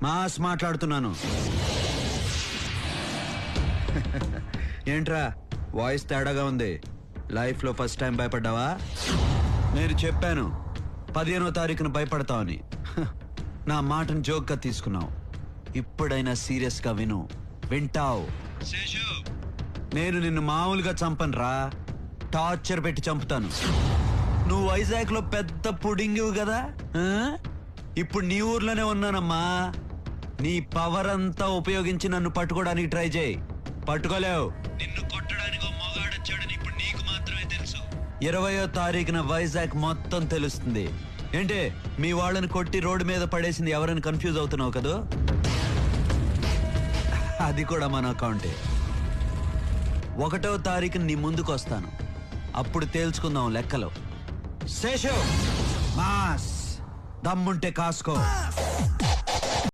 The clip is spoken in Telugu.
మాస్ మాట్లాడుతున్నాను. ఏంట్రా వాయిస్ తేడాగా ఉంది? లైఫ్ లో ఫస్ట్ టైం భయపడ్డావా? నేను చెప్పాను 15వ తారీఖున భయపడతావని. నా మాటను జోక్గా తీసుకున్నావు. ఇప్పుడైనా సీరియస్ గా వింటావు. నేను నిన్ను మామూలుగా చంపనురా, టార్చర్ పెట్టి చంపుతాను. నువ్వు వైజాగ్ లో పెద్ద పుడింగివు కదా, ఇప్పుడు నీ ఊర్లోనే ఉన్నానమ్మా. నీ పవర్ అంతా ఉపయోగించి నన్ను పట్టుకోవడానికి ట్రై చేయి. పట్టుకోలేవు. నిన్ను కొట్టడానికి మొగాడొచ్చాడని ఇప్పుడు నీకు మాత్రమే తెలుసు. 20వ తారీఖున వైజాగ్ మొత్తం తెలుస్తుంది. ఏంటి మీ వాళ్ళని కొట్టి రోడ్డు మీద పడేసింది ఎవరైనా కన్ఫ్యూజ్ అవుతున్నావు కదా? అది కూడా మన అకౌంటే. 1వ తారీఖున నీ ముందుకు వస్తాను, అప్పుడు తేల్చుకుందాం లెక్కలు. శేషు మాస్ దమ్ముంటే కాసుకో.